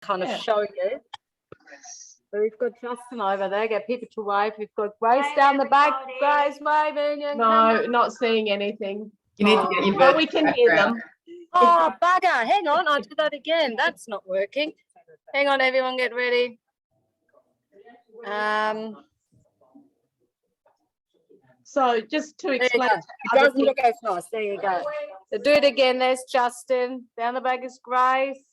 kind of show you. So we've got Justin over there. Get people to wave. We've got Grace down the back. Grace waving. No, not seeing anything. You need to get your but we can hear them. Oh, bugger. Hang on. I'll do that again. That's not working. Hang on, everyone. Get ready. So just to explain. It doesn't look as fast. There you go. So do it again. There's Justin. Down the back is Grace.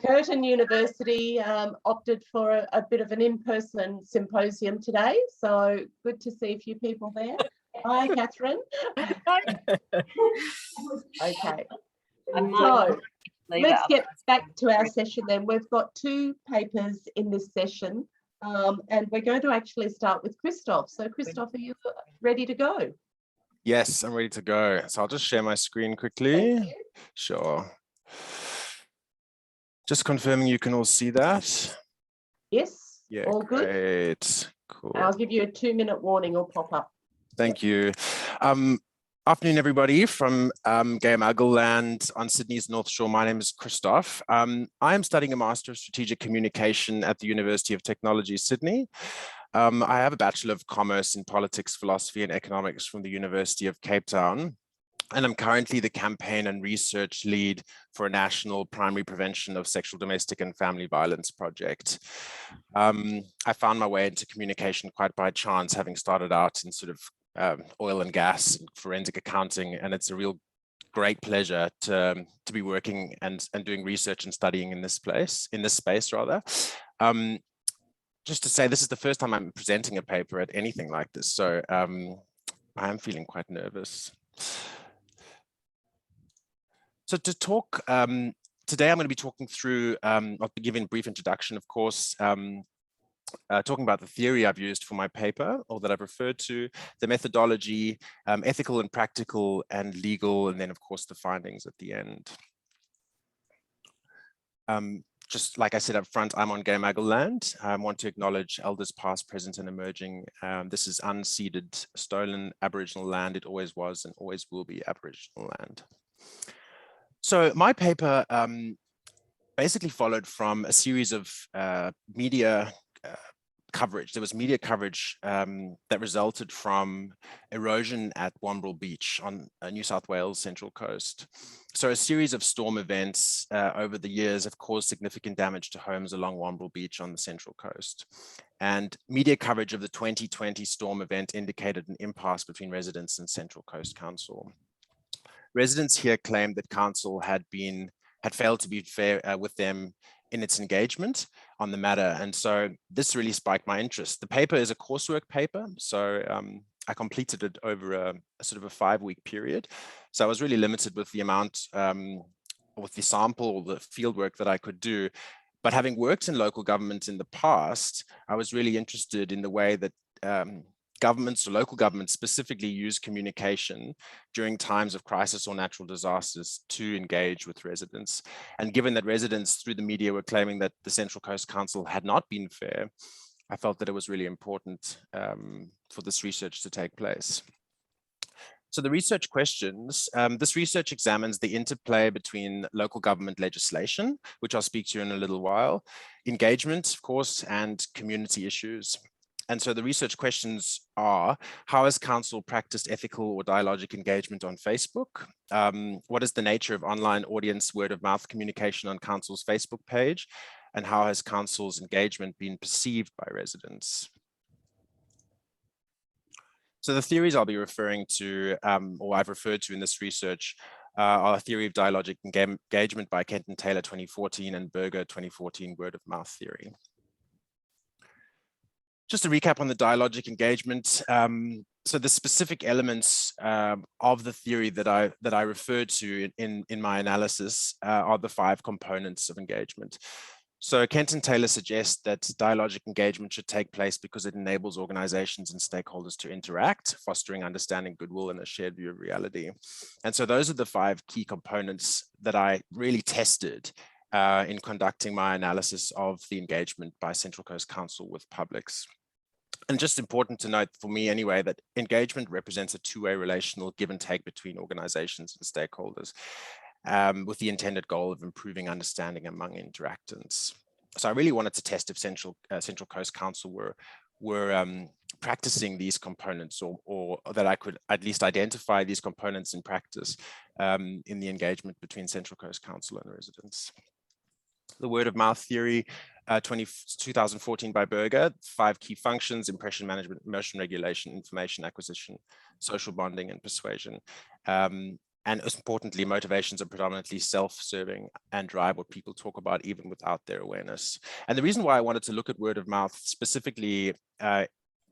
Curtin University opted for a bit of an in-person symposium today. So good to see a few people there. Hi, Catherine. Okay. So let's get back to our session then. We've got 2 papers in this session. And we're going to actually start with Christoph. So Christoph, are you ready to go? Yes, I'm ready to go. So I'll just share my screen quickly. Sure. Just confirming you can all see that. Yes, Yeah, all good. Great. Cool. I'll give you a 2-minute warning, it'll pop up. Thank you. Afternoon, everybody from Gayamagal land on Sydney's North Shore. My name is Christoph. I am studying a Master of Strategic Communication at the University of Technology, Sydney. I have a Bachelor of Commerce in Politics, Philosophy and Economics from the University of Cape Town. And I'm currently the campaign and research lead for a national primary prevention of sexual, domestic and family violence project. I found my way into communication quite by chance, having started out in sort of oil and gas, forensic accounting, and it's a real great pleasure to be working and doing research and studying in this space rather. Just to say, this is the first time I'm presenting a paper at anything like this, so I am feeling quite nervous. So to talk, today I'm going to be talking through, I'll be giving a brief introduction, of course, talking about the theory I've used for my paper, or that I've referred to, the methodology, ethical and practical and legal, and then of course the findings at the end. Just like I said up front, I'm on Gayamagal land. I want to acknowledge elders past, present and emerging. This is unceded, stolen Aboriginal land. It always was and always will be Aboriginal land. So my paper basically followed from a series of media coverage. There was media coverage that resulted from erosion at Wombrel Beach on New South Wales Central Coast. So a series of storm events over the years have caused significant damage to homes along Wombrel Beach on the Central Coast. And media coverage of the 2020 storm event indicated an impasse between residents and Central Coast Council. Residents here claimed that council had failed to be fair with them in its engagement on the matter. And so this really spiked my interest. The paper is a coursework paper. So I completed it over a sort of a 5-week period. So I was really limited with the amount, with the sample or the fieldwork that I could do. But having worked in local government in the past, I was really interested in the way that governments or local governments specifically use communication during times of crisis or natural disasters to engage with residents. And given that residents through the media were claiming that the Central Coast Council had not been fair, I felt that it was really important for this research to take place. So the research questions, this research examines the interplay between local government legislation, which I'll speak to in a little while, engagement, of course, and community issues. And so the research questions are, how has council practiced ethical or dialogic engagement on Facebook? What is the nature of online audience word of mouth communication on council's Facebook page? And how has council's engagement been perceived by residents? So the theories I'll be referring to, or I've referred to in this research, are a theory of dialogic engagement by Kenton Taylor 2014 and Berger 2014 word of mouth theory. Just a recap on the dialogic engagement. So the specific elements of the theory that I referred to in my analysis are the 5 components of engagement. So Kenton Taylor suggests that dialogic engagement should take place because it enables organizations and stakeholders to interact, fostering understanding, goodwill, and a shared view of reality. And so those are the 5 key components that I really tested in conducting my analysis of the engagement by Central Coast Council with publics. And just important to note for me anyway, that engagement represents a 2-way relational give and take between organizations and stakeholders with the intended goal of improving understanding among interactants. So I really wanted to test if Central Coast Council were practicing these components, or that I could at least identify these components in practice in the engagement between Central Coast Council and residents. The word of mouth theory, 2014 by Berger, 5 key functions: impression management, emotion regulation, information acquisition, social bonding, and persuasion. And as importantly, motivations are predominantly self-serving and drive what people talk about even without their awareness. And the reason why I wanted to look at word of mouth specifically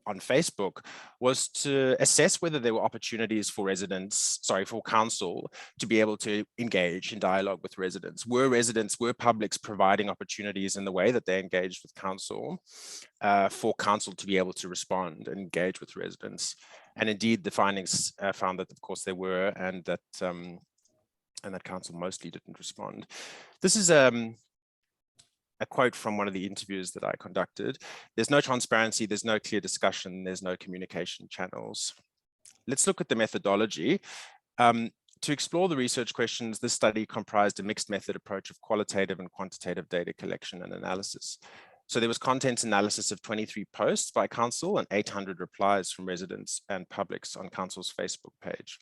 on Facebook was to assess whether there were opportunities for for council to be able to engage in dialogue with residents. Were publics providing opportunities in the way that they engaged with council for council to be able to respond and engage with residents? And indeed, the findings found that, of course, there were, and that council mostly didn't respond. This is a quote from one of the interviews that I conducted. There's no transparency, there's no clear discussion, there's no communication channels. Let's look at the methodology. To explore the research questions, this study comprised a mixed method approach of qualitative and quantitative data collection and analysis. So there was content analysis of 23 posts by council and 800 replies from residents and publics on council's Facebook page.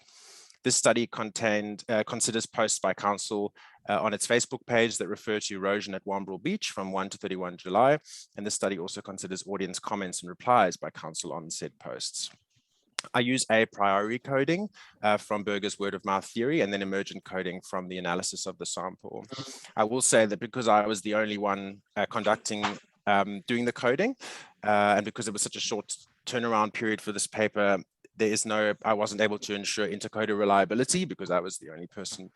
This study considers posts by council on its Facebook page that refer to erosion at Wamberal Beach from 1 to 31 July. And this study also considers audience comments and replies by council on said posts. I use a priori coding from Berger's word of mouth theory, and then emergent coding from the analysis of the sample. I will say that because I was the only one doing the coding, and because it was such a short turnaround period for this paper, I wasn't able to ensure intercoder reliability because I was the only person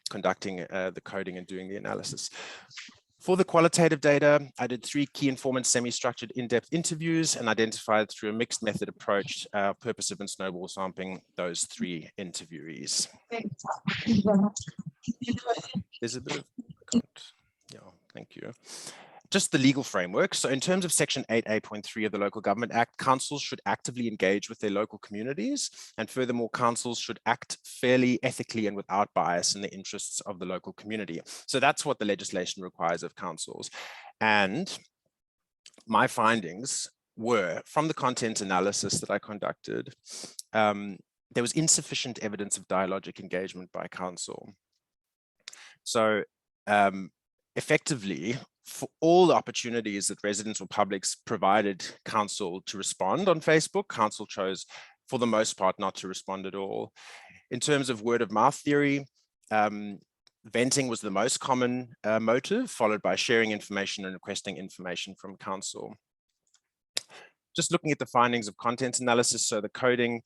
conducting the coding and doing the analysis. For the qualitative data, I did 3 key informant semi-structured in-depth interviews and identified through a mixed method approach, purposive and snowball sampling those 3 interviewees. There's a bit of, yeah, thank you. Just the legal framework. So in terms of Section 8A.3 of the Local Government Act, councils should actively engage with their local communities. And furthermore, councils should act fairly, ethically, and without bias in the interests of the local community. So that's what the legislation requires of councils. And my findings were, from the content analysis that I conducted, there was insufficient evidence of dialogic engagement by council. So effectively, for all the opportunities that residents or publics provided council to respond on Facebook, council chose for the most part not to respond at all. In terms of word of mouth theory, venting was the most common motive, followed by sharing information and requesting information from council. Just looking at the findings of content analysis, so the coding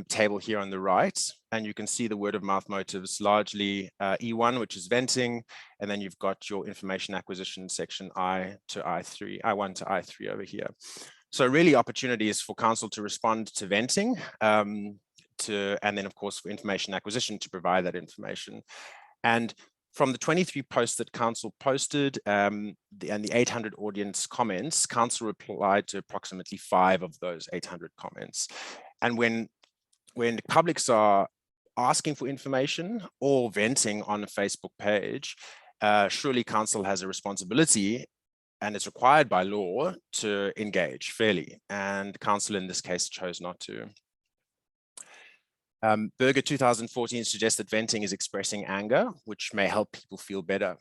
table here on the right, and you can see the word of mouth motives largely E1, which is venting, and then you've got your information acquisition section I1 to I3 over here. So really opportunities for council to respond to venting, and then of course for information acquisition to provide that information. And from the 23 posts that council posted and the 800 audience comments, council replied to approximately 5 of those 800 comments. And when publics are asking for information or venting on a Facebook page, surely council has a responsibility and it's required by law to engage fairly. And council in this case chose not to. Berger 2014 suggests that venting is expressing anger, which may help people feel better.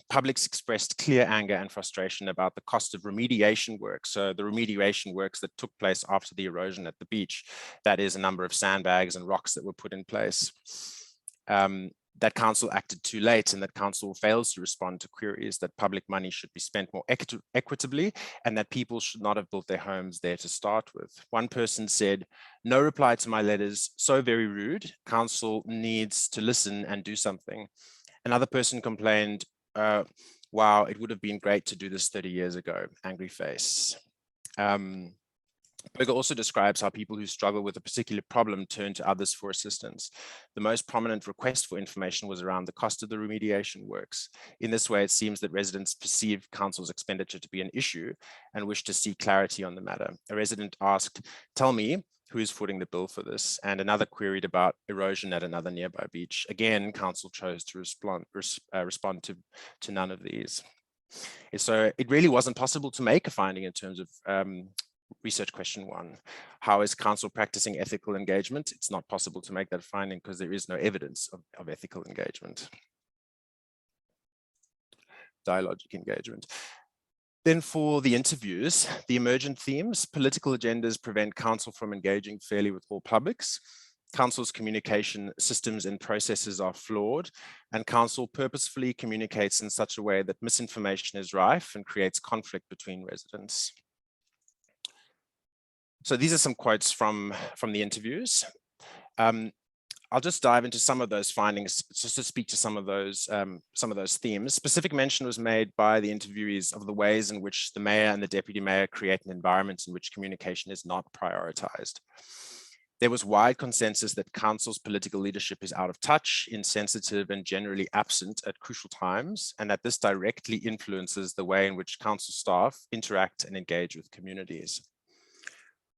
Publics expressed clear anger and frustration about the cost of remediation work. So the remediation works that took place after the erosion at the beach, that is a number of sandbags and rocks that were put in place. That council acted too late and that council fails to respond to queries that public money should be spent more equitably and that people should not have built their homes there to start with. One person said, "No reply to my letters, so very rude. Council needs to listen and do something." Another person complained, "Wow, it would have been great to do this 30 years ago, angry face." Berger also describes how people who struggle with a particular problem turn to others for assistance. The most prominent request for information was around the cost of the remediation works. In this way, it seems that residents perceive council's expenditure to be an issue and wish to seek clarity on the matter. A resident asked, "Tell me, who's footing the bill for this?" And another queried about erosion at another nearby beach. Again, council chose to respond to none of these. So it really wasn't possible to make a finding in terms of research question 1. How is council practicing ethical engagement? It's not possible to make that finding because there is no evidence of ethical engagement. Dialogic engagement. Then for the interviews, the emergent themes: political agendas prevent council from engaging fairly with all publics. Council's communication systems and processes are flawed, and council purposefully communicates in such a way that misinformation is rife and creates conflict between residents. So these are some quotes from the interviews. I'll just dive into some of those findings just to speak to some of those themes. Specific mention was made by the interviewees of the ways in which the mayor and the deputy mayor create an environment in which communication is not prioritized. There was wide consensus that council's political leadership is out of touch, insensitive, and generally absent at crucial times, and that this directly influences the way in which council staff interact and engage with communities.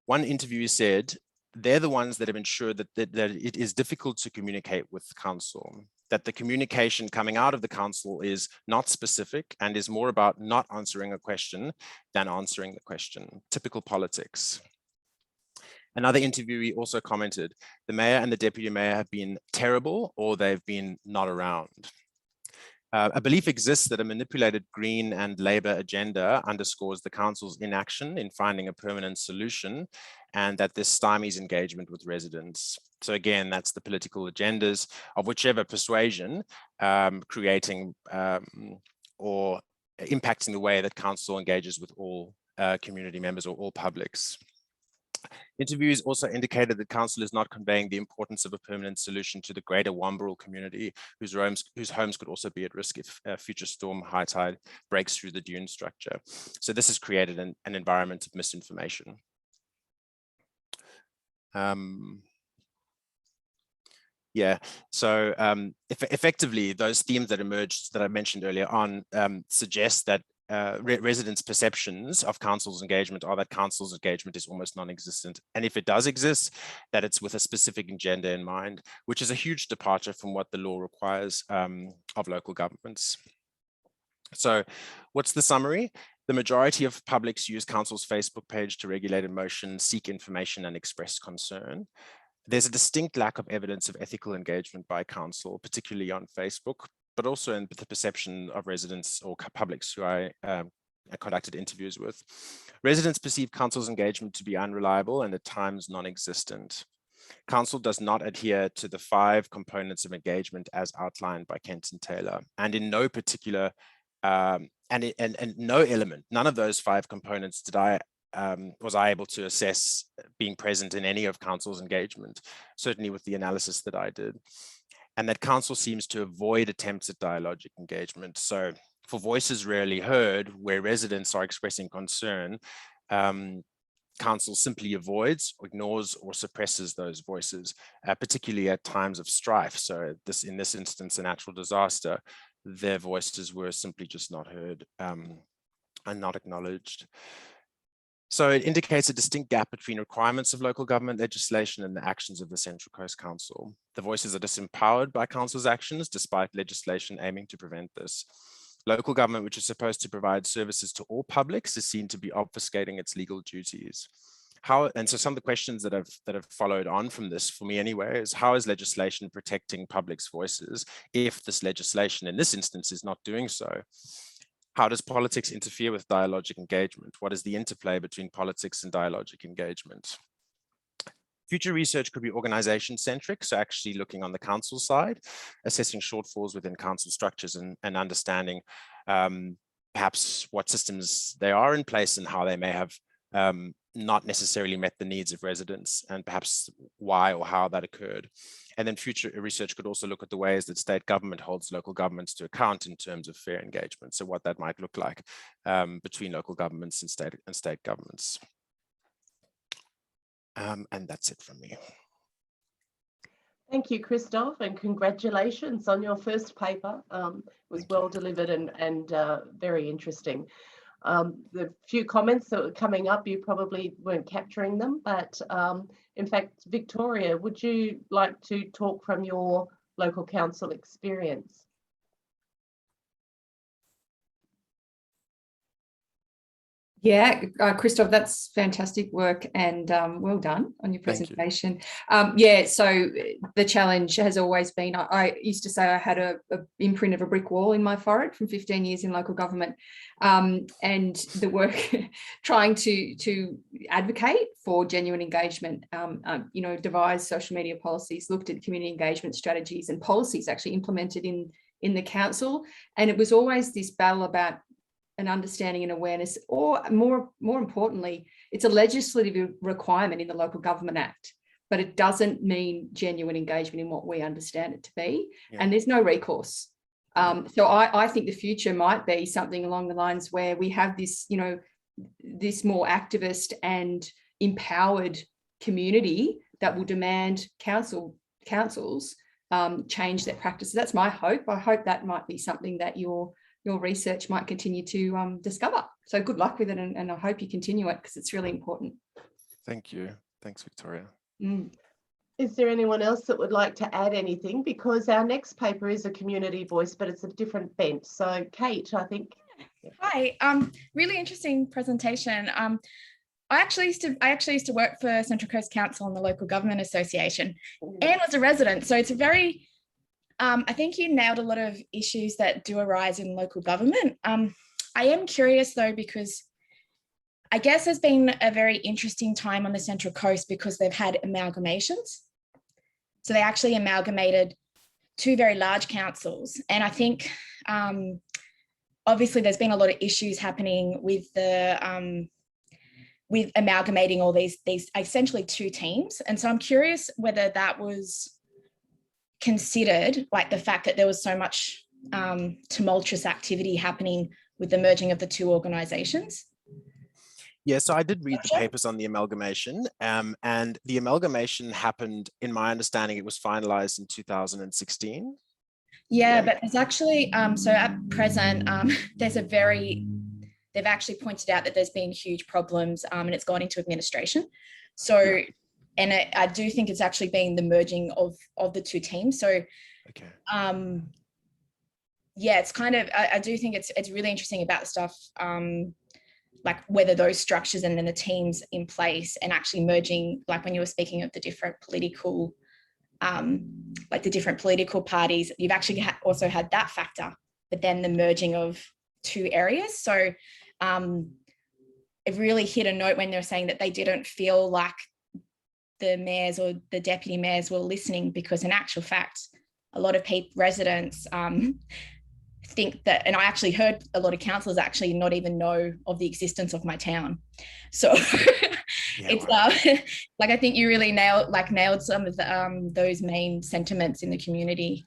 One interviewee said, they're the ones that have ensured that it is difficult to communicate with council, that the communication coming out of the council is not specific and is more about not answering a question than answering the question. Typical politics. Another interviewee also commented, the mayor and the deputy mayor have been terrible or they've been not around. A belief exists that a manipulated Green and Labour agenda underscores the council's inaction in finding a permanent solution, and that this stymies engagement with residents. So again, that's the political agendas of whichever persuasion creating or impacting the way that council engages with all community members or all publics. Interviews also indicated that council is not conveying the importance of a permanent solution to the greater Wamberal community, whose homes could also be at risk if a future storm high tide breaks through the dune structure. So this has created an environment of misinformation. Yeah, so effectively, those themes that emerged that I mentioned earlier on suggest that residents' perceptions of council's engagement are that council's engagement is almost non-existent. And if it does exist, that it's with a specific agenda in mind, which is a huge departure from what the law requires of local governments. So what's the summary? The majority of publics use council's Facebook page to regulate emotion, seek information, and express concern. There's a distinct lack of evidence of ethical engagement by council, particularly on Facebook, but also in the perception of residents or publics who I conducted interviews with. Residents perceive council's engagement to be unreliable and at times non-existent. Council does not adhere to the 5 components of engagement as outlined by Kenton Taylor, and in no particular, and no element, none of those 5 components was I able to assess being present in any of council's engagement, certainly with the analysis that I did. And that council seems to avoid attempts at dialogic engagement. So for voices rarely heard, where residents are expressing concern, council simply avoids, ignores, or suppresses those voices, particularly at times of strife. So in this instance, a natural disaster, their voices were simply just not heard and not acknowledged. So it indicates a distinct gap between requirements of local government legislation and the actions of the Central Coast Council. The voices are disempowered by council's actions, despite legislation aiming to prevent this. Local government, which is supposed to provide services to all publics, is seen to be obfuscating its legal duties. And so some of the questions that have followed on from this, for me anyway, is how is legislation protecting public's voices if this legislation in this instance is not doing so? How does politics interfere with dialogic engagement? What is the interplay between politics and dialogic engagement? Future research could be organization-centric, so actually looking on the council side, assessing shortfalls within council structures and understanding perhaps what systems they are in place and how they may have not necessarily met the needs of residents, and perhaps why or how that occurred. And then future research could also look at the ways that state government holds local governments to account in terms of fair engagement. So what that might look like between local governments and state governments. And that's it from me. Thank you, Christoph, and congratulations on your first paper. It was well delivered and very interesting. The few comments that were coming up, you probably weren't capturing them, but in fact, Victoria, would you like to talk from your local council experience? Yeah, Christoph, that's fantastic work, and well done on your Thank you. presentation. Yeah, so the challenge has always been, I used to say I had a imprint of a brick wall in my forehead from 15 years in local government, and the work trying to advocate for genuine engagement, you know, devised social media policies, looked at community engagement strategies and policies actually implemented in the council, and it was always this battle about an understanding and awareness, or more importantly, it's a legislative requirement in the Local Government Act, but it doesn't mean genuine engagement in what we understand it to be. Yeah. And there's no recourse. So I think the future might be something along the lines where we have this, you know, this more activist and empowered community that will demand councils change their practices. That's my hope. I hope that might be something that your research might continue to discover. So good luck with it, and I hope you continue it, because it's really important. Thank you. Thanks, Victoria. Is there anyone else that would like to add anything? Because our next paper is a community voice, but it's a different bent. So Kate, I think. Hi, really interesting presentation. I actually used to work for Central Coast Council and the Local Government Association, and was a resident. So it's a very I think you nailed a lot of issues that do arise in local government. I am curious though, because I guess there's been a very interesting time on the Central Coast because they've had amalgamations. So they actually amalgamated two very large councils. And I think obviously there's been a lot of issues happening with the with amalgamating all these essentially two teams. And so I'm curious whether that was considered, like the fact that there was so much tumultuous activity happening with the merging of the two organizations. Yeah, so I did read the papers on the amalgamation, and the amalgamation happened, in my understanding, it was finalized in 2016. Yeah, but there's actually, so at present, there's a they've actually pointed out that there's been huge problems and it's gone into administration. So, and I do think it's actually been the merging of the two teams. So, okay. Yeah, it's kind of, I do think it's really interesting about the stuff, like whether those structures and then the teams in place and actually merging, like when you were speaking of the different political, like the different political parties, you've actually also had that factor, but then the merging of two areas. So it really hit a note when they were saying that they didn't feel like the mayors or the deputy mayors were listening, because in actual fact, a lot of residents think that, and I actually heard a lot of councillors actually not even know of the existence of my town. So it's like, I think you really nailed some of the, those main sentiments in the community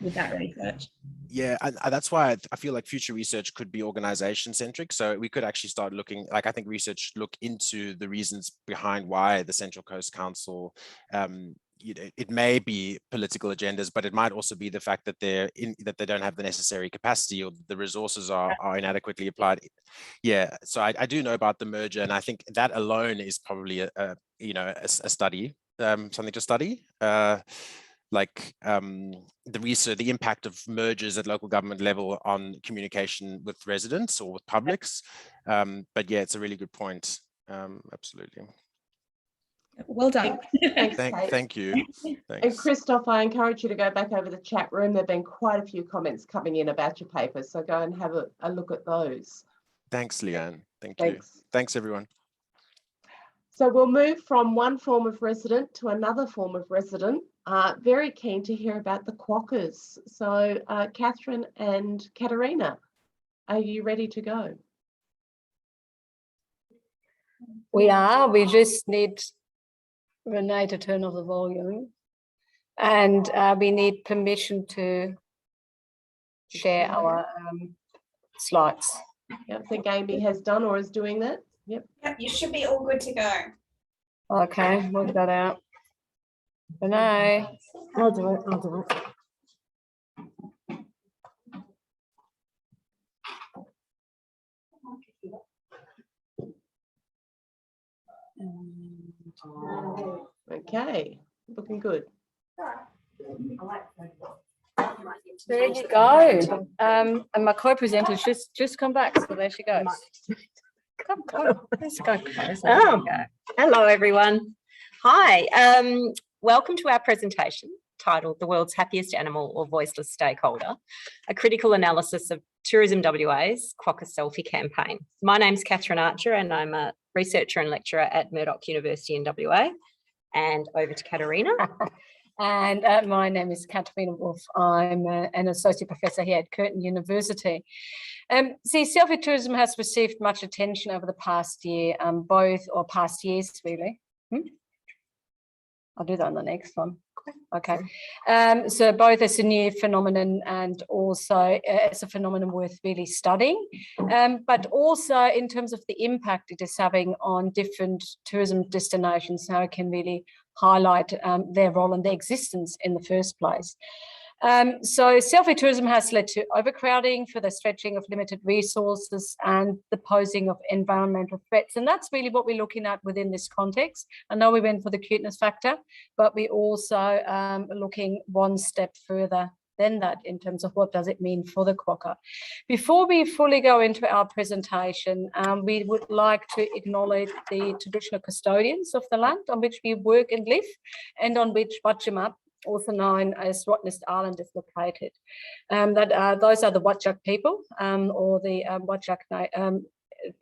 with that research. Yeah, and that's why I feel like future research could be organization centric. So we could actually start looking, like I think research look into the reasons behind why the Central Coast Council, you know, it may be political agendas, but it might also be the fact that that they don't have the necessary capacity, or the resources are inadequately applied. Yeah, so I do know about the merger, and I think that alone is probably a study, something to study. The research, the impact of mergers at local government level on communication with residents or with publics. But yeah, it's a really good point. Absolutely. Well done. Thanks, thank you. Thanks. And Christoph, I encourage you to go back over the chat room. There have been quite a few comments coming in about your paper, so go and have a look at those. Thanks, Leanne. Thank you. Thanks, everyone. So we'll move from one form of resident to another form of resident. Very keen to hear about the quokkas. So Catherine and Katerina, are you ready to go? We are. We just need Renee to turn off the volume, and we need permission to share our slides. Yeah, I think Amy has done or is doing that. Yep. You should be all good to go. Okay, work that out. Renee, I'll do it. I'll do it. Okay, looking good. There you go. And my co-presenter's just come back, so there she goes. Come, let's go closer. Oh, hello, everyone. Hi, welcome to our presentation titled The World's Happiest Animal or Voiceless Stakeholder, a critical analysis of Tourism WA's Quokka Selfie campaign. My name's Catherine Archer and I'm a researcher and lecturer at Murdoch University in WA. And over to Katerina. And my name is Katerina Wolf. I'm an associate professor here at Curtin University. Selfie tourism has received much attention over the past year, past years really. I'll do that on the next one. Okay. So both as a new phenomenon and also as a phenomenon worth really studying, but also in terms of the impact it is having on different tourism destinations, how it can really highlight their role and their existence in the first place. So selfie tourism has led to overcrowding, further stretching of limited resources and the posing of environmental threats. And that's really what we're looking at within this context. I know we went for the cuteness factor, but we're also looking one step further than that in terms of what does it mean for the quokka. Before we fully go into our presentation, we would like to acknowledge the traditional custodians of the land on which we work and live and on which Wajima, also known as Rottnest Island, is located. Those are the Whadjuk people or the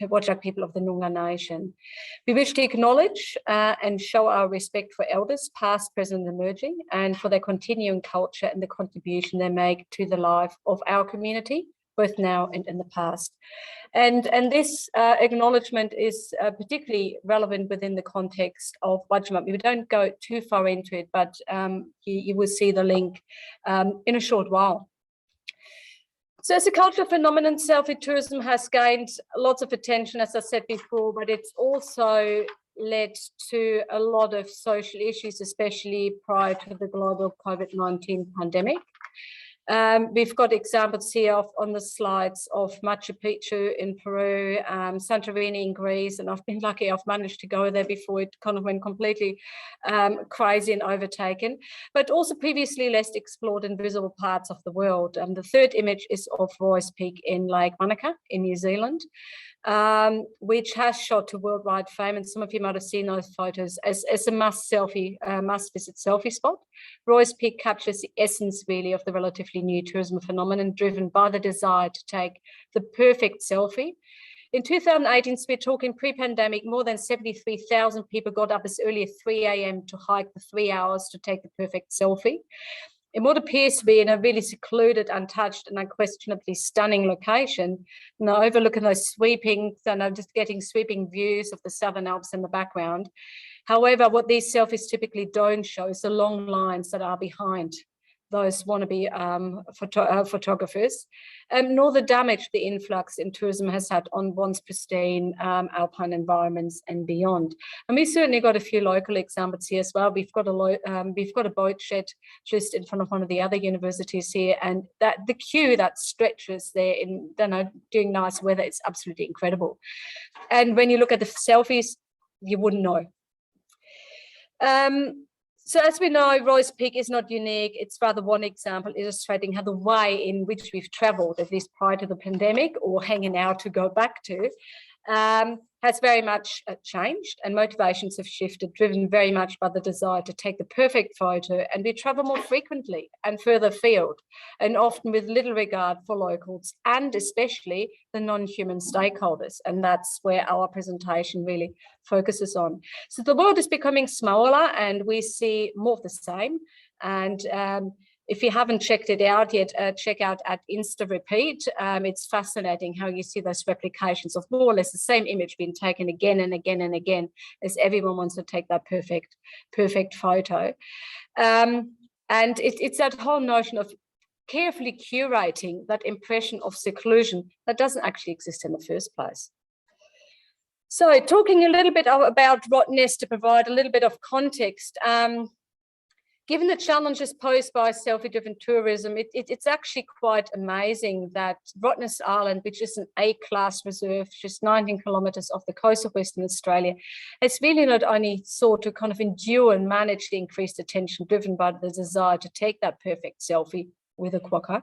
Whadjuk people of the Noongar Nation. We wish to acknowledge and show our respect for elders, past, present, and emerging, and for their continuing culture and the contribution they make to the life of our community, both now and in the past. And this acknowledgement is particularly relevant within the context of Wajima. We don't go too far into it, but you will see the link in a short while. So as a cultural phenomenon, selfie tourism has gained lots of attention, as I said before, but it's also led to a lot of social issues, especially prior to the global COVID-19 pandemic. We've got examples here on the slides of Machu Picchu in Peru, Santorini in Greece, and I've been lucky I've managed to go there before it kind of went completely crazy and overtaken, but also previously less explored and visible parts of the world. The third image is of Roy's Peak in Lake Manukau in New Zealand, which has shot to worldwide fame, and some of you might have seen those photos as a must-visit selfie spot. Roy's Peak captures the essence really of the relatively new tourism phenomenon driven by the desire to take the perfect selfie. In 2018, so we're talking pre-pandemic, more than 73,000 people got up as early as 3 a.m. to hike for 3 hours to take the perfect selfie. In what appears to be in a really secluded, untouched and unquestionably stunning location, overlooking those sweeping, just getting sweeping views of the Southern Alps in the background. However, what these selfies typically don't show is the long lines that are behind those wannabe photographers, nor the damage the influx in tourism has had on once pristine alpine environments and beyond. And we certainly got a few local examples here as well. We've got a boat shed just in front of one of the other universities here, and that the queue that stretches there in during nice weather is absolutely incredible. And when you look at the selfies, you wouldn't know. So as we know, Roy's Peak is not unique. It's rather one example illustrating how the way in which we've travelled, at least prior to the pandemic or hanging out to go back to, has very much changed, and motivations have shifted, driven very much by the desire to take the perfect photo, and we travel more frequently and further afield, and often with little regard for locals and especially the non-human stakeholders, and that's where our presentation really focuses on. So the world is becoming smaller and we see more of the same, and if you haven't checked it out yet, check out at InstaRepeat. It's fascinating how you see those replications of more or less the same image being taken again and again and again, as everyone wants to take that perfect photo. And it's that whole notion of carefully curating that impression of seclusion that doesn't actually exist in the first place. So talking a little bit about Rottnest to provide a little bit of context, given the challenges posed by selfie-driven tourism, it's actually quite amazing that Rottnest Island, which is an A-class reserve, just 19 kilometres off the coast of Western Australia, has really not only sought to kind of endure and manage the increased attention driven by the desire to take that perfect selfie, with a quokka,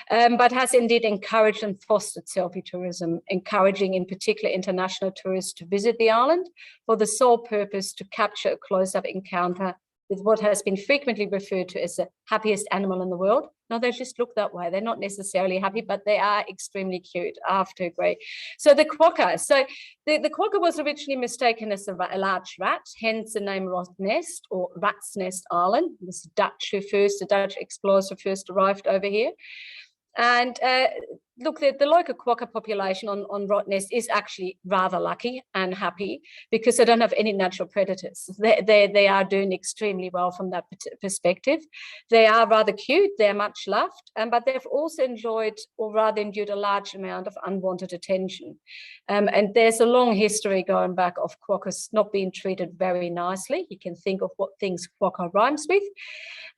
but has indeed encouraged and fostered selfie tourism, encouraging in particular international tourists to visit the island for the sole purpose to capture a close-up encounter with what has been frequently referred to as the happiest animal in the world. No, they just look that way. They're not necessarily happy, but they are extremely cute. I have to agree. So the quokka. So the quokka was originally mistaken as a large rat, hence the name Rot Nest or Rat's Nest Island. This the Dutch explorers who first arrived over here. And look, the local quokka population on Rottnest is actually rather lucky and happy because they don't have any natural predators. They are doing extremely well from that perspective. They are rather cute, they're much loved, but they've also enjoyed or rather endured a large amount of unwanted attention. And there's a long history going back of quokkas not being treated very nicely. You can think of what things quokka rhymes with.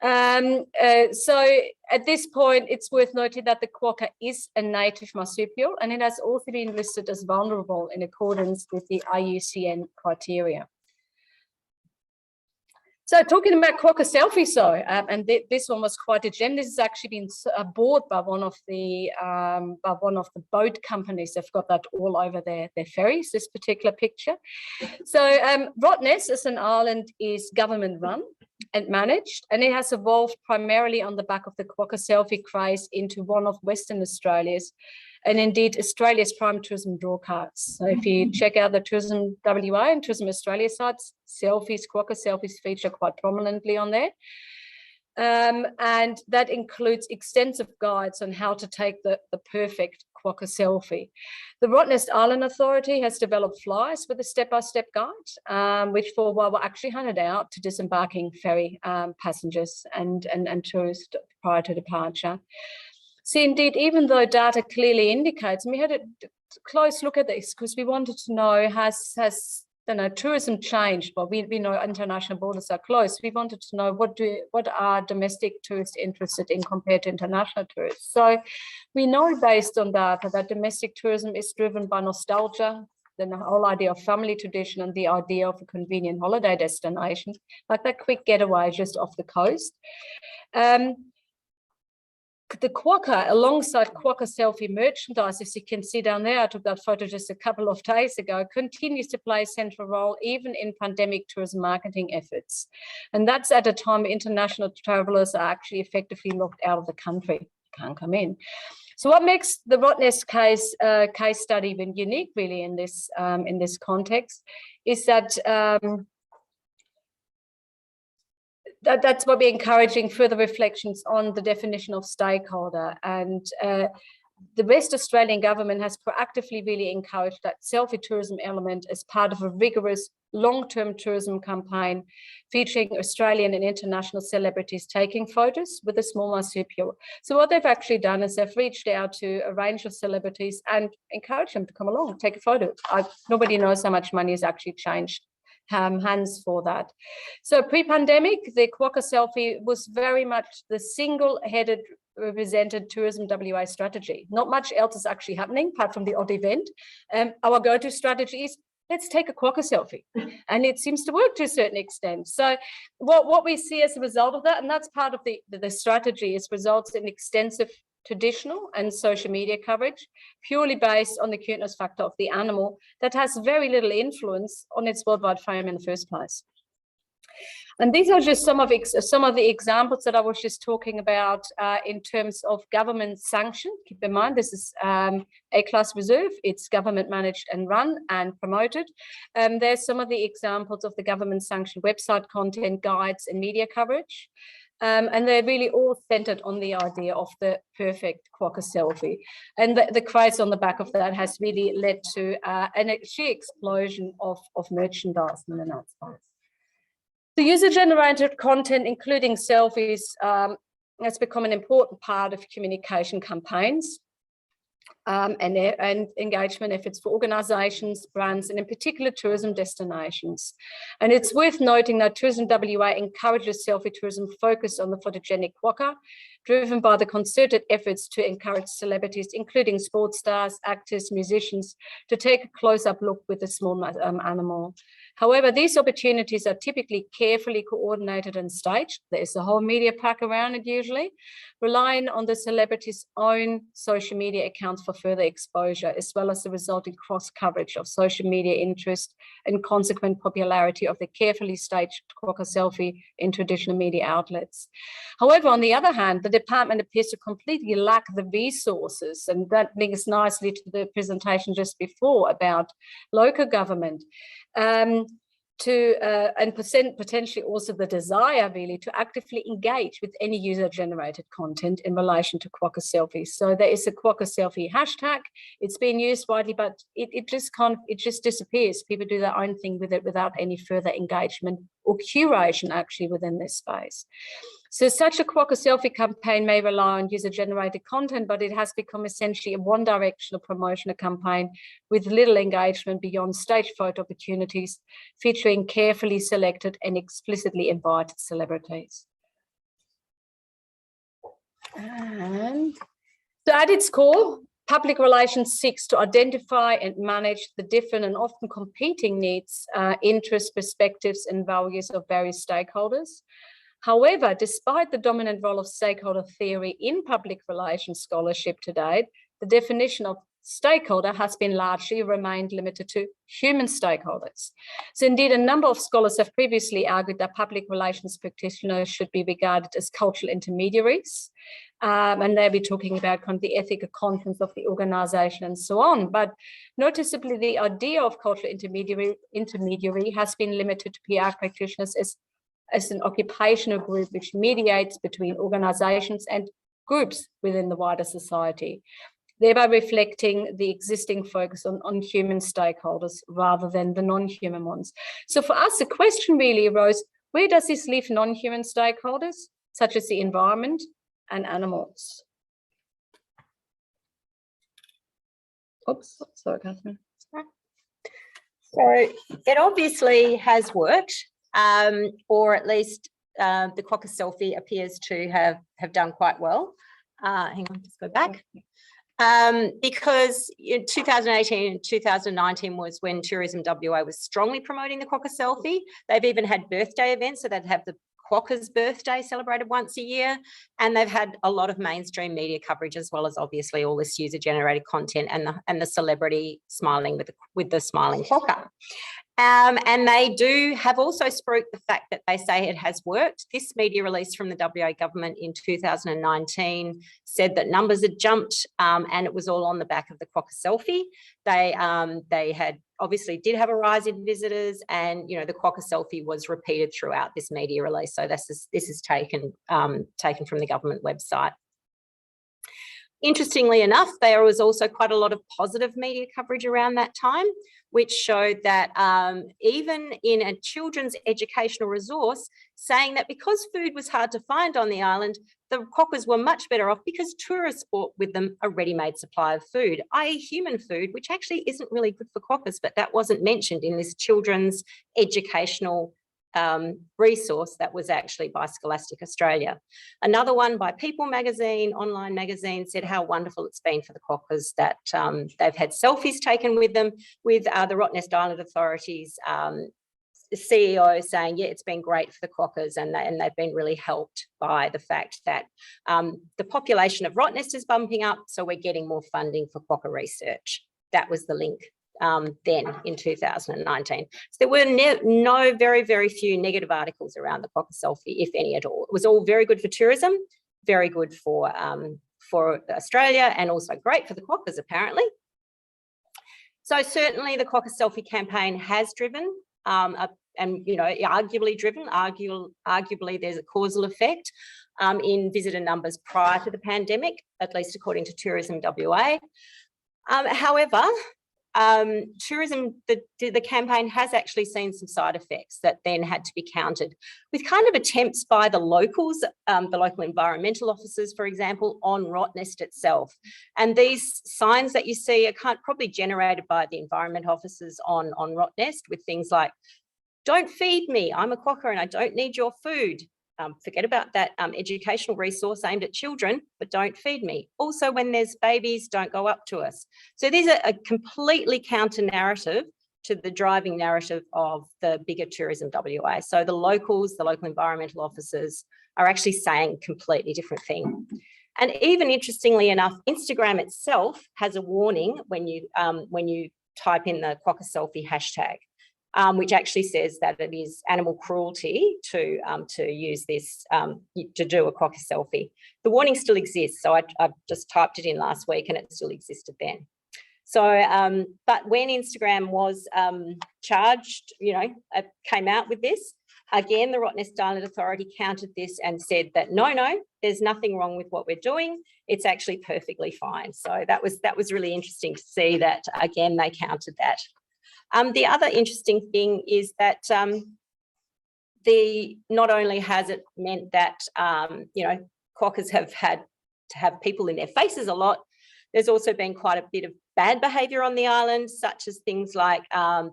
So at this point, it's worth noting that the quokka is a native marsupial and it has also been listed as vulnerable in accordance with the IUCN criteria. So talking about quokka selfies, and this one was quite a gem. This has actually been bought by one of the boat companies. They've got that all over their ferries, this particular picture. So Rottnest as an island is government run and managed, and it has evolved primarily on the back of the quokka selfie craze into one of Western Australia's and indeed Australia's prime tourism draw cards. So if you check out the Tourism WA and Tourism Australia sites, quokka selfies feature quite prominently on there. And that includes extensive guides on how to take the perfect quokka selfie. The Rottnest Island Authority has developed flyers with a step-by-step guide, which for a while were actually handed out to disembarking ferry passengers and tourists prior to departure. See, indeed, even though data clearly indicates, and we had a close look at this because we wanted to know, has tourism changed? Well, we know international borders are closed. We wanted to know what are domestic tourists interested in compared to international tourists. So we know based on data that domestic tourism is driven by nostalgia, the whole idea of family tradition and the idea of a convenient holiday destination, like that quick getaway just off the coast. The quokka, alongside quokka selfie merchandise, as you can see down there, I took that photo just a couple of days ago, continues to play a central role even in pandemic tourism marketing efforts. And that's at a time international travelers are actually effectively locked out of the country, can't come in. So what makes the Rottnest case study even unique really in this context is that that's what we're encouraging further reflections on the definition of stakeholder. And the West Australian government has proactively really encouraged that selfie tourism element as part of a rigorous long-term tourism campaign featuring Australian and international celebrities taking photos with a small marsupial. So what they've actually done is they've reached out to a range of celebrities and encouraged them to come along and take a photo. Nobody knows how much money has actually changed hands for that. So pre-pandemic, the quokka selfie was very much the single-headed represented Tourism WA strategy. Not much else is actually happening apart from the odd event. Our go-to strategy is let's take a quokka selfie, and it seems to work to a certain extent. So what we see as a result of that, and that's part of the strategy, is results in extensive traditional and social media coverage purely based on the cuteness factor of the animal that has very little influence on its worldwide fame in the first place. And these are just some of the examples that I was just talking about in terms of government sanction. Keep in mind, this is A-class reserve. It's government managed and run and promoted. There's some of the examples of the government sanctioned website content, guides and media coverage. And they're really all centered on the idea of the perfect quokka selfie. And the craze on the back of that has really led to an sheer explosion of merchandise in the United States. The user-generated content, including selfies, has become an important part of communication campaigns and engagement efforts for organisations, brands, and in particular tourism destinations. And it's worth noting that Tourism WA encourages selfie tourism focused on the photogenic quokka, driven by the concerted efforts to encourage celebrities, including sports stars, actors, musicians, to take a close-up look with the small animal. However, these opportunities are typically carefully coordinated and staged. There's a whole media pack around it usually, relying on the celebrity's own social media accounts for further exposure, as well as the resulting cross-coverage of social media interest and consequent popularity of the carefully staged quokka selfie in traditional media outlets. However, on the other hand, the department appears to completely lack the resources, and that links nicely to the presentation just before about local government, and potentially also the desire really to actively engage with any user-generated content in relation to quokka selfies. So there is a quokka selfie hashtag. It's been used widely, but it just disappears. People do their own thing with it without any further engagement or curation actually within this space. So such a quokka selfie campaign may rely on user-generated content, but it has become essentially a one-directional promotional campaign with little engagement beyond stage photo opportunities, featuring carefully selected and explicitly invited celebrities. And so at its core, public relations seeks to identify and manage the different and often competing needs, interests, perspectives, and values of various stakeholders. However, despite the dominant role of stakeholder theory in public relations scholarship to date, the definition of stakeholder has been largely remained limited to human stakeholders. So indeed, a number of scholars have previously argued that public relations practitioners should be regarded as cultural intermediaries, and they'll be talking about kind of the ethical contents of the organization and so on. But noticeably, the idea of cultural intermediary has been limited to PR practitioners as an occupational group which mediates between organizations and groups within the wider society, thereby reflecting the existing focus on human stakeholders rather than the non-human ones. So for us, the question really arose, where does this leave non-human stakeholders, such as the environment and animals? Oops, sorry, Catherine. So it obviously has worked. Or at least the quokka selfie appears to have done quite well. Hang on, just go back. Because in 2018 and 2019 was when Tourism WA was strongly promoting the quokka selfie. They've even had birthday events, so they'd have the quokka's birthday celebrated once a year, and they've had a lot of mainstream media coverage, as well as obviously all this user-generated content and the celebrity smiling with the smiling quokka. And they do have also spruiked the fact that they say it has worked. This media release from the WA government in 2019 said that numbers had jumped, and it was all on the back of the quokka selfie. They had obviously did have a rise in visitors, and the quokka selfie was repeated throughout this media release. So this is taken from the government website. Interestingly enough, there was also quite a lot of positive media coverage around that time, which showed that even in a children's educational resource, saying that because food was hard to find on the island, the quokkas were much better off because tourists brought with them a ready-made supply of food, i.e. human food, which actually isn't really good for quokkas, but that wasn't mentioned in this children's educational resource that was actually by Scholastic Australia. Another one by People magazine, online magazine, said how wonderful it's been for the quokkas that they've had selfies taken with them, with the Rottnest Island Authority's CEO saying, yeah, it's been great for the quokkas, and they've been really helped by the fact that the population of Rottnest is bumping up, so we're getting more funding for quokka research. That was the link. Then in 2019. So there were very, very few negative articles around the quokka selfie, if any at all. It was all very good for tourism, very good for Australia, and also great for the quokkas, apparently. So certainly the quokka selfie campaign has driven, arguably there's a causal effect in visitor numbers prior to the pandemic, at least according to Tourism WA. However, the campaign has actually seen some side effects that then had to be countered with kind of attempts by the locals, the local environmental officers, for example, on Rottnest itself. And these signs that you see are probably generated by the environment officers on Rottnest, with things like, don't feed me, I'm a quokka and I don't need your food. forget about that educational resource aimed at children, but don't feed me. Also, when there's babies, don't go up to us. So these are a completely counter narrative to the driving narrative of the bigger Tourism WA. So the locals, the local environmental officers are actually saying a completely different thing. And even interestingly enough, Instagram itself has a warning when you type in the quokka selfie hashtag, which actually says that it is animal cruelty to use this, to do a quokka selfie. The warning still exists. So I've just typed it in last week and it still existed then. So, but when Instagram was charged, came out with this, again, the Rottnest Island Authority countered this and said that no, there's nothing wrong with what we're doing. It's actually perfectly fine. So that was really interesting to see that, again, they countered that. The other interesting thing is that not only has it meant that, quokkas have had to have people in their faces a lot, there's also been quite a bit of bad behaviour on the island, such as things like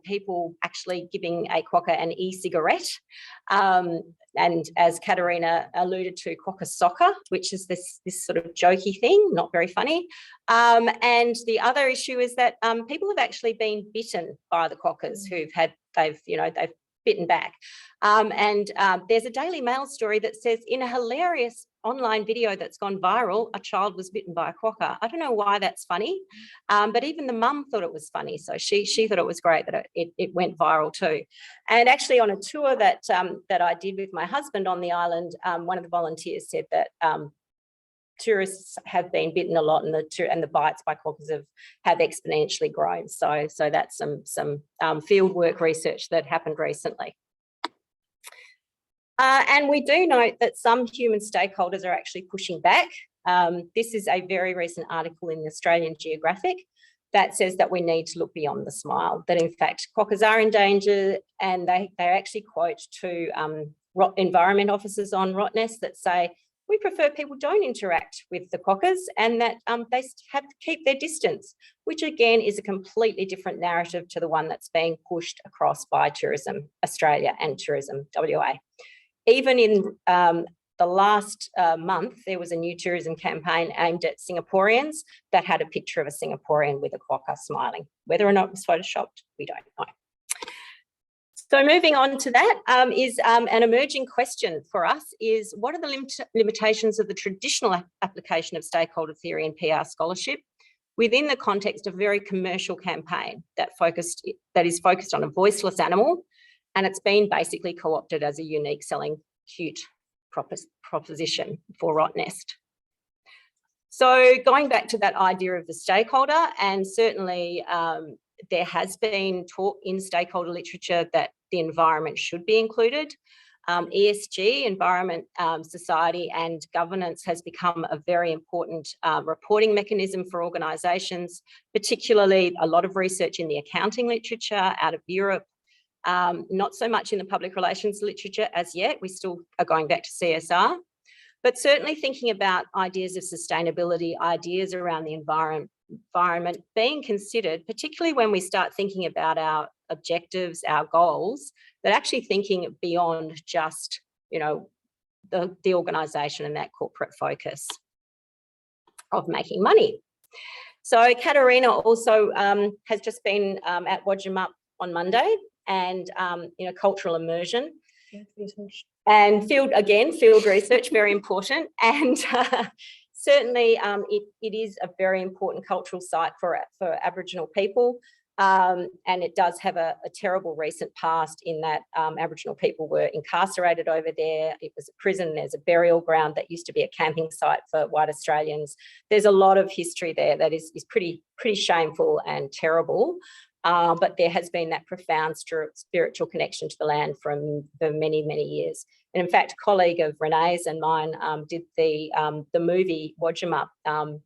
people actually giving a quokka an e-cigarette. And as Katerina alluded to, quokka soccer, which is this sort of jokey thing, not very funny. And the other issue is that people have actually been bitten by the quokkas they've bitten back. And there's a Daily Mail story that says, in a hilarious online video that's gone viral, a child was bitten by a quokka. I don't know why that's funny, but even the mum thought it was funny. So she thought it was great that it went viral too. And actually on a tour that I did with my husband on the island, one of the volunteers said that tourists have been bitten a lot, and the bites by quokkas have exponentially grown. So that's some field work research that happened recently. And we do note that some human stakeholders are actually pushing back. This is a very recent article in the Australian Geographic that says that we need to look beyond the smile, that in fact quokkas are in danger, and they actually quote to environment officers on Rottnest that say, we prefer people don't interact with the quokkas, and that they have to keep their distance, which again is a completely different narrative to the one that's being pushed across by Tourism Australia and Tourism WA. Even in the last month, there was a new tourism campaign aimed at Singaporeans that had a picture of a Singaporean with a quokka smiling. Whether or not it was photoshopped, we don't know. So moving on to that is an emerging question for us is, what are the limitations of the traditional application of stakeholder theory and PR scholarship within the context of a very commercial campaign that is focused on a voiceless animal, and it's been basically co-opted as a unique selling cute proposition for Rottnest. So going back to that idea of the stakeholder, and certainly there has been talk in stakeholder literature that the environment should be included. ESG, environment, society and governance, has become a very important reporting mechanism for organisations, particularly a lot of research in the accounting literature out of Europe. Not so much in the public relations literature as yet. We still are going back to CSR, but certainly thinking about ideas of sustainability, ideas around the environment being considered, particularly when we start thinking about our objectives, our goals, but actually thinking beyond just, the organisation and that corporate focus of making money. So Katerina also has just been at Wodgumup on Monday, and cultural immersion and field research, very important. And certainly it is a very important cultural site for Aboriginal people. And it does have a terrible recent past in that Aboriginal people were incarcerated over there. It was a prison. There's a burial ground that used to be a camping site for white Australians. There's a lot of history there that is pretty shameful and terrible. But there has been that profound spiritual connection to the land for many, many years. And in fact, a colleague of Renee's and mine did the movie Wodgumup,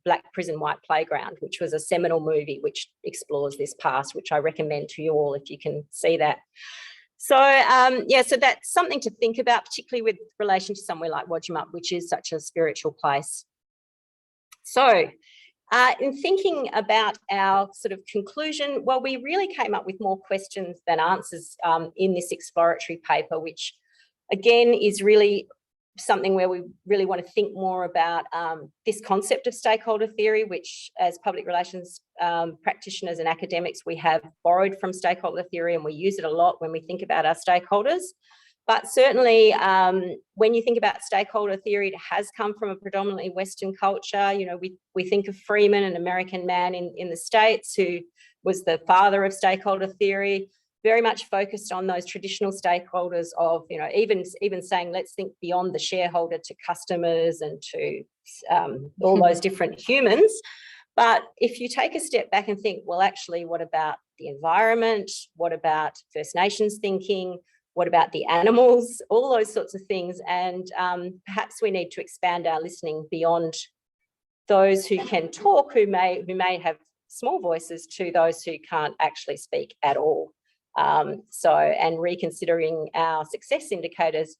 Black Prison, White Playground, which was a seminal movie which explores this past, which I recommend to you all if you can see that. So, so that's something to think about, particularly with relation to somewhere like Wodgumup, which is such a spiritual place. So, in thinking about our sort of conclusion, well, we really came up with more questions than answers in this exploratory paper, which again is really something where we really want to think more about this concept of stakeholder theory, which as public relations practitioners and academics, we have borrowed from stakeholder theory and we use it a lot when we think about our stakeholders. But certainly when you think about stakeholder theory, it has come from a predominantly Western culture. You know, we think of Freeman, an American man in the States who was the father of stakeholder theory, very much focused on those traditional stakeholders of, you know, even saying, let's think beyond the shareholder to customers and to all those different humans. But if you take a step back and think, well, actually, what about the environment? What about First Nations thinking? What about the animals? All those sorts of things. And perhaps we need to expand our listening beyond those who can talk, who may have small voices, to those who can't actually speak at all. And reconsidering our success indicators,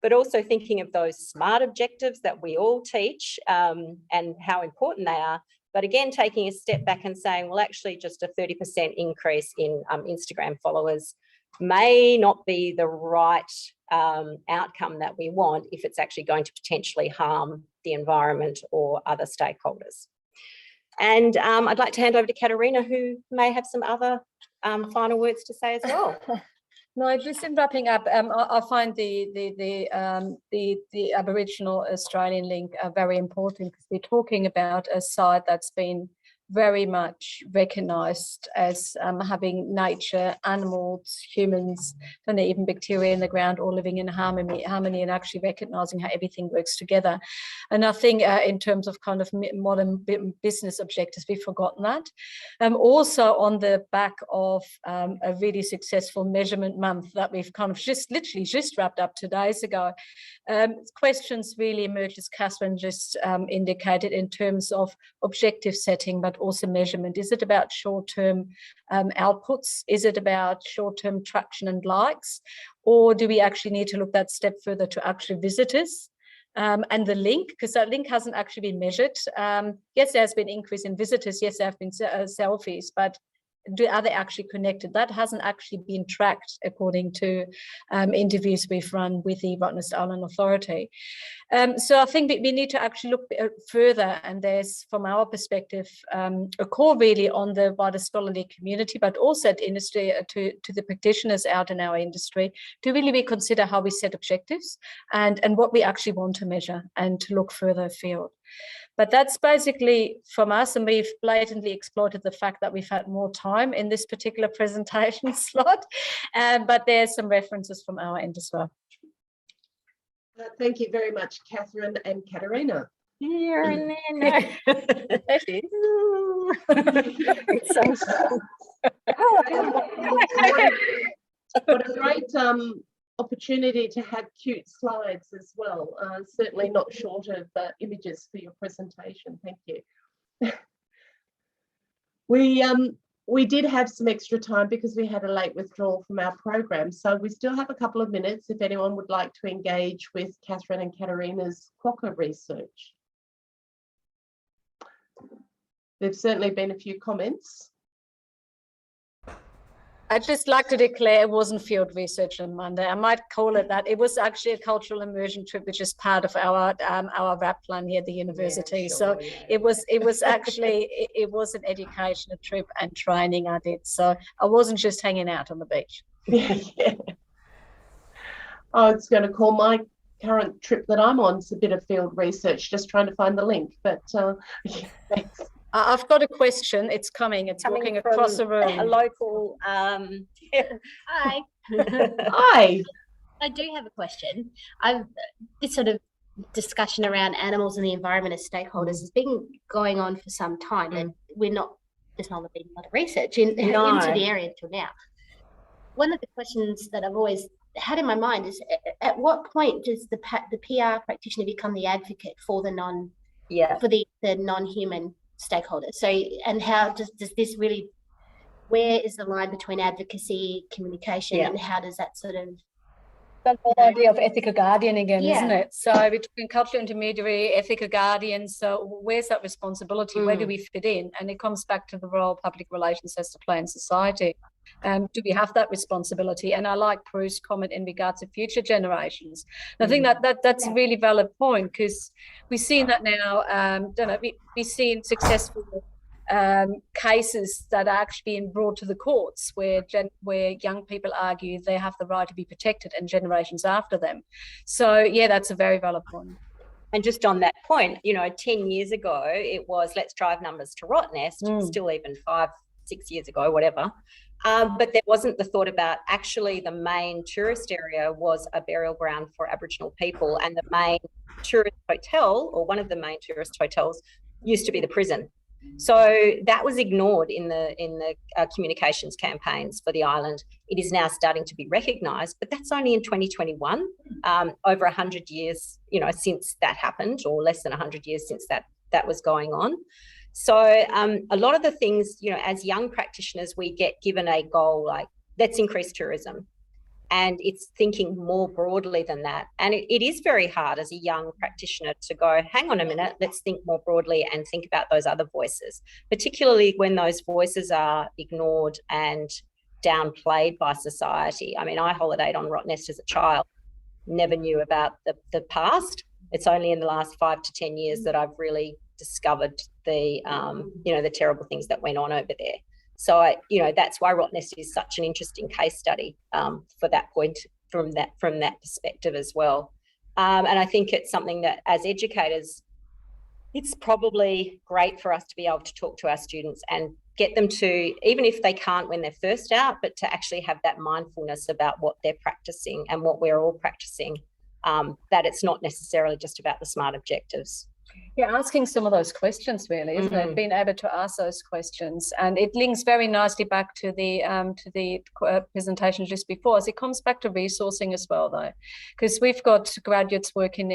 but also thinking of those SMART objectives that we all teach and how important they are. But again, taking a step back and saying, well, actually just a 30% increase in Instagram followers may not be the right outcome that we want if it's actually going to potentially harm the environment or other stakeholders. And I'd like to hand over to Katerina, who may have some other final words to say as well. No, just in wrapping up, I find the Aboriginal Australian link very important, because we're talking about a site that's been very much recognised as having nature, animals, humans, and even bacteria in the ground all living in harmony and actually recognising how everything works together. And I think in terms of kind of modern business objectives, we've forgotten that. Also on the back of a really successful measurement month that we've kind of literally just wrapped up 2 days ago, questions really emerged, as Catherine just indicated, in terms of objective setting, but also measurement. Is it about short-term outputs? Is it about short-term traction and likes? Or do we actually need to look that step further to actually visitors? And the link, because that link hasn't actually been measured. Yes, there's been increase in visitors. Yes, there have been selfies, but are they actually connected? That hasn't actually been tracked according to interviews we've run with the Rottnest Island Authority. So I think we need to actually look further, and there's, from our perspective, a call really on the wider scholarly community, but also at industry, to the practitioners out in our industry, to really reconsider how we set objectives and what we actually want to measure, and to look further afield. But that's basically from us, and we've blatantly exploited the fact that we've had more time in this particular presentation slot, but there's some references from our end as well. Thank you very much, Catherine and Katerina. Here and then. It's so what a great opportunity to have cute slides as well. Certainly not short of images for your presentation. Thank you. We did have some extra time because we had a late withdrawal from our program. So we still have a couple of minutes if anyone would like to engage with Catherine and Katerina's quokka research. There's certainly been a few comments. I'd just like to declare it wasn't field research on Monday. I might call it that. It was actually a cultural immersion trip, which is part of our RAP plan here at the university. Yeah, sure, so yeah. It was actually it was an educational trip and training I did. So I wasn't just hanging out on the beach. Yeah. I was going to call my current trip that I'm on is a bit of field research, just trying to find the link. But yeah, thanks. I've got a question. It's coming. It's walking across the room. A local. Hi. Hi. I do have a question. This sort of discussion around animals and the environment as stakeholders has been going on for some time, and there's not been a lot of research into the area until now. One of the questions that I've always had in my mind is, at what point does the PR practitioner become the advocate for the non-human stakeholders? So, and how does this really, where is the line between advocacy, communication, and how does that sort of... That whole idea of ethical guardian again, isn't it? So between cultural intermediary, ethical guardian, so where's that responsibility? Where do we fit in? And it comes back to the role public relations has to play in society. Do we have that responsibility? And I like Prue's comment in regards to future generations. And I think that's a really valid point, because we've seen that now. We've seen successful cases that are actually being brought to the courts where young people argue they have the right to be protected and generations after them. So yeah, that's a very valid point. And just on that point, 10 years ago, it was let's drive numbers to Rottnest, still even 5-6 years ago, whatever. But there wasn't the thought about actually the main tourist area was a burial ground for Aboriginal people, and the main tourist hotel, or one of the main tourist hotels, used to be the prison. So that was ignored in the communications campaigns for the island. It is now starting to be recognised, but that's only in 2021, over 100 years, since that happened, or less than 100 years since that was going on. So a lot of the things, as young practitioners, we get given a goal like, let's increase tourism. And it's thinking more broadly than that. And it is very hard as a young practitioner to go, hang on a minute, let's think more broadly and think about those other voices, particularly when those voices are ignored and downplayed by society. I mean, I holidayed on Rottnest as a child, never knew about the past. It's only in the last 5 to 10 years that I've really discovered the terrible things that went on over there. So, that's why Rottnest is such an interesting case study for that point, from that perspective as well. And I think it's something that as educators, it's probably great for us to be able to talk to our students and get them to, even if they can't when they're first out, but to actually have that mindfulness about what they're practicing and what we're all practicing, that it's not necessarily just about the SMART objectives. Yeah, asking some of those questions, really, isn't it? Being able to ask those questions, and it links very nicely back to the presentation just before. As it comes back to resourcing as well, though, because we've got graduates working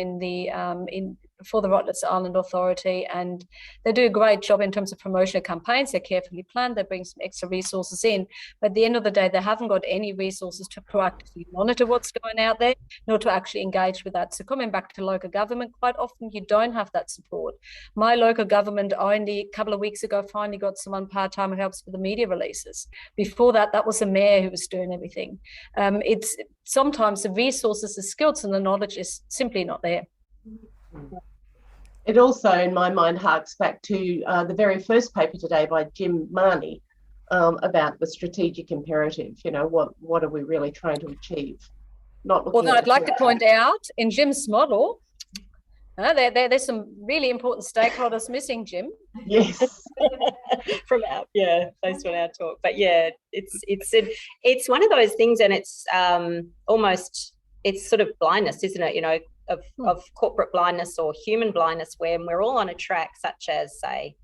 for the Rottnest Island Authority, and they do a great job in terms of promotional campaigns. They're carefully planned. They bring some extra resources in, but at the end of the day, they haven't got any resources to proactively monitor what's going out there, nor to actually engage with that. So coming back to local government, quite often you don't have that support. My local government only a couple of weeks ago finally got someone part-time who helps with the media releases. Before that was the mayor who was doing everything. It's sometimes the resources, the skills and the knowledge is simply not there. It also, in my mind, harks back to the very first paper today by Jim Marnie about the strategic imperative. What are we really trying to achieve? Although I'd like to point out, in Jim's model, there's some really important stakeholders missing, Jim. Yes. based on our talk. But yeah, it's one of those things, and it's almost, it's sort of blindness, isn't it? Of corporate blindness or human blindness, when we're all on a track, such as, say,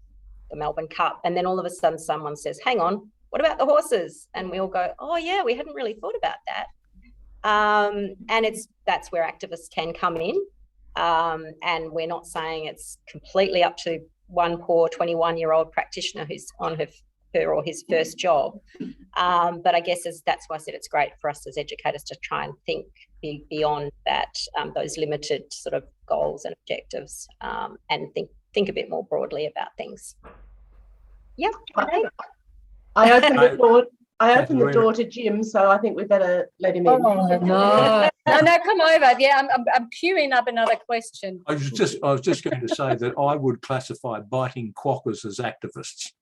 the Melbourne Cup, and then all of a sudden someone says, hang on, what about the horses? And we all go, oh yeah, we hadn't really thought about that. And that's where activists can come in. And we're not saying it's completely up to one poor 21-year-old practitioner who's on her or his first job. But I guess that's why I said it's great for us as educators to try and think beyond that, those limited sort of goals and objectives, and think a bit more broadly about things. Yeah. I opened the door. I opened the door to Jim, so I think we better let him in. Oh, no, come over. Yeah, I'm queuing up another question. I was just going to say that I would classify biting quokkas as activists.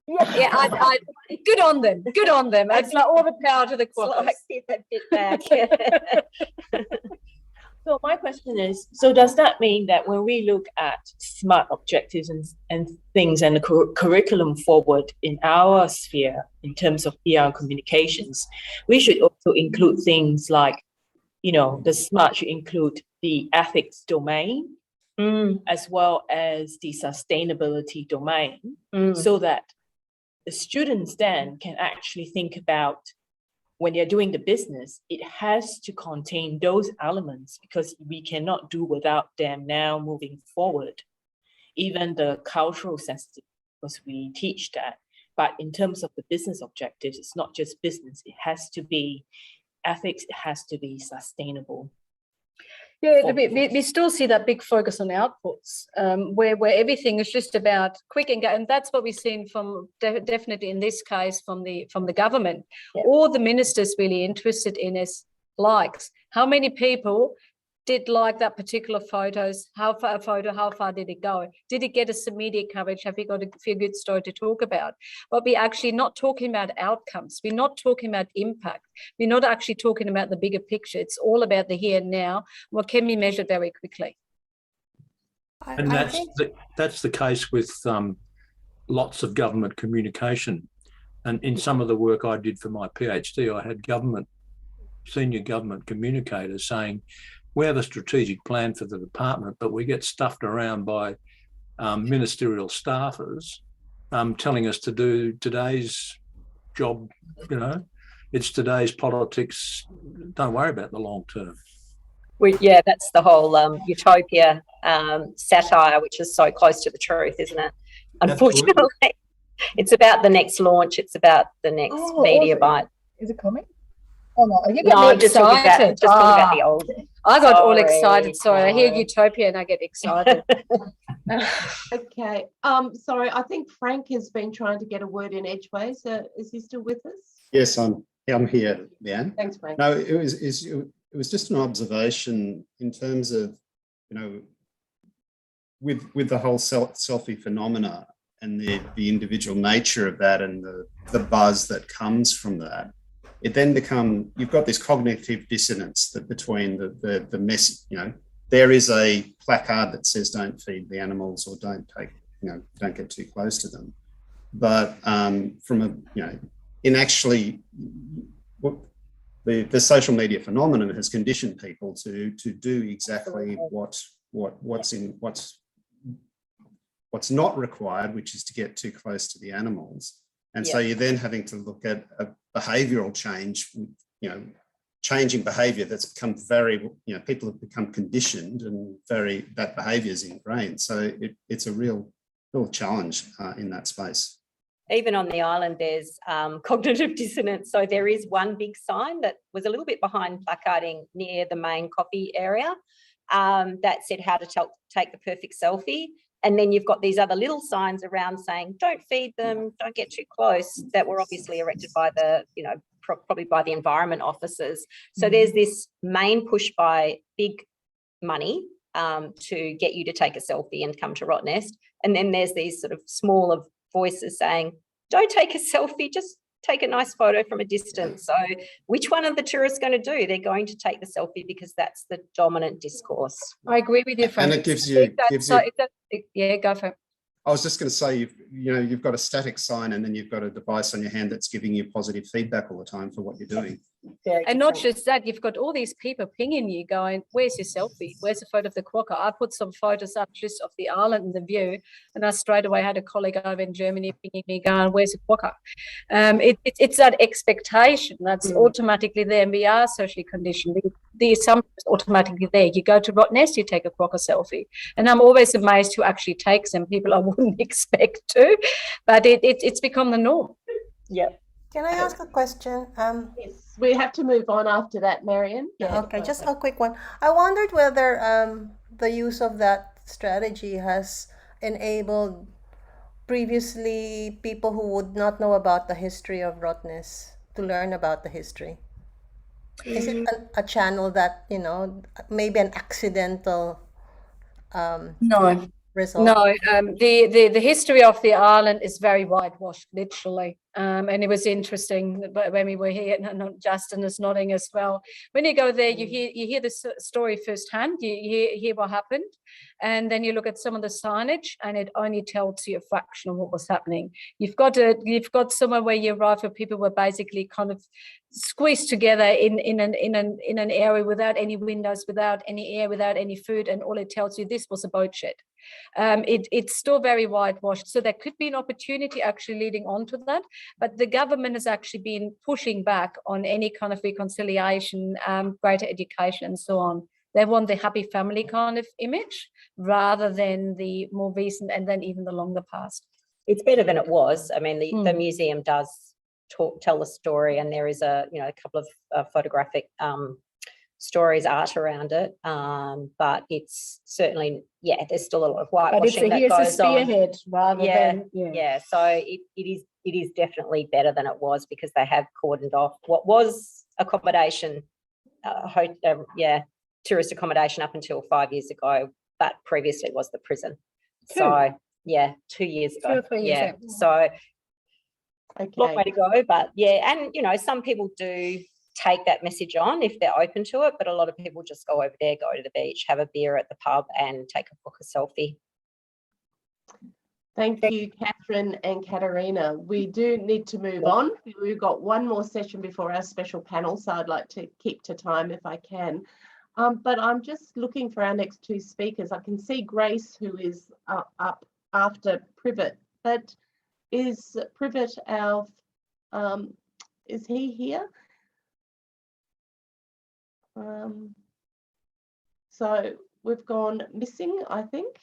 Yeah, I good on them. Good on them. It's like all the power to the quokkas. Like, get that bit back. So my question is, so does that mean that when we look at SMART objectives and things and the curriculum forward in our sphere in terms of PR communications, we should also include things like, the SMART should include the ethics domain as well as the sustainability domain, so that the students then can actually think about, when they're doing the business, it has to contain those elements, because we cannot do without them now moving forward. Even the cultural sensitivity, because we teach that. But in terms of the business objectives, it's not just business. It has to be ethics. It has to be sustainable. Yeah, we still see that big focus on outputs, where everything is just about quick and that's what we've seen from definitely in this case from the government. Yeah. All the ministers really interested in is likes. How many people did like that particular photos? How far did it go? Did it get us some media coverage? Have you got a few good story to talk about? But we're actually not talking about outcomes. We're not talking about impact. We're not actually talking about the bigger picture. It's all about the here and now. What can be measured very quickly? And that's the case with lots of government communication. And in some of the work I did for my PhD, I had senior government communicators saying, we have a strategic plan for the department, but we get stuffed around by ministerial staffers telling us to do today's job, it's today's politics. Don't worry about the long term. Yeah, that's the whole utopia satire, which is so close to the truth, isn't it? Unfortunately, absolutely. It's about the next launch. It's about the next media bite. Is it coming? Oh no, are you I'm just talking about the old. I got all excited. Sorry, I hear utopia and I get excited. Okay. Sorry, I think Frank has been trying to get a word in edgeways. Is he still with us? Yes, I'm here, Leanne. Thanks, Frank. No, it was just an observation in terms of, with the whole selfie phenomena and the individual nature of that and the buzz that comes from that. It then you've got this cognitive dissonance that between the message, there is a placard that says don't feed the animals or don't get too close to them. But the social media phenomenon has conditioned people to do exactly what's not required, which is to get too close to the animals. And so you're then having to look at a behavioural change, changing behaviour that's become very, people have become conditioned and that behaviour is ingrained. So it's a real challenge in that space. Even on the island, there's cognitive dissonance. So there is one big sign that was a little bit behind placarding near the main coffee area that said how to take the perfect selfie. And then you've got these other little signs around saying, don't feed them, don't get too close, that were obviously erected by the, probably by the environment officers. So there's this main push by big money to get you to take a selfie and come to Rottnest. And then there's these sort of smaller voices saying, don't take a selfie, just take a nice photo from a distance. So which one are the tourists going to do? They're going to take the selfie because that's the dominant discourse. I agree with you, Frank. And it gives you yeah, go for it. I was just going to say, you've got a static sign and then you've got a device on your hand that's giving you positive feedback all the time for what you're doing. And not just that, you've got all these people pinging you going, where's your selfie? Where's the photo of the quokka? I put some photos up just of the island and the view, and I straight away had a colleague over in Germany pinging me going, where's the quokka? It's that expectation that's automatically there, and we are socially conditioned. The assumption is automatically there. You go to Rottnest, you take a quokka selfie. And I'm always amazed who actually takes them, people I wouldn't expect to, but it's become the norm. Yeah. Can I ask a question? Yes, we have to move on after that, Marion. Yeah, okay, just a quick one. I wondered whether the use of that strategy has enabled previously people who would not know about the history of Rottnest to learn about the history. Is it a channel that, maybe an accidental No. result? No, the history of the island is very whitewashed, literally. And it was interesting when we were here, and Justin is nodding as well. When you go there, you hear the story firsthand. You hear what happened, and then you look at some of the signage, and it only tells you a fraction of what was happening. You've got somewhere where you arrive where people were basically kind of squeezed together in an area without any windows, without any air, without any food, and all it tells you this was a boat shed. It's still very whitewashed, so there could be an opportunity actually leading on to that, but the government has actually been pushing back on any kind of reconciliation, greater education and so on. They want the happy family kind of image rather than the more recent and then even the longer past. It's better than it was. I mean, the museum does tell the story, and there is a couple of photographic stories, art around it. But it's certainly, yeah, there's still a lot of whitewashing that But it's a goes on. spearhead rather than, Yeah, so it is definitely better than it was, because they have cordoned off what was accommodation, tourist accommodation up until 5 years ago, but previously was the prison. So yeah, 2 years ago. 2 or 3 years ago. So long way Okay. to go, but yeah, and you know, some people do take that message on if they're open to it, but a lot of people just go over there, go to the beach, have a beer at the pub and take a selfie. Thank you, Catherine and Katerina. We do need to move on. We've got one more session before our special panel, so I'd like to keep to time if I can. But I'm just looking for our next two speakers. I can see Grace, who is up after Privet, but is Privet our, is he here? So we've gone missing, I think.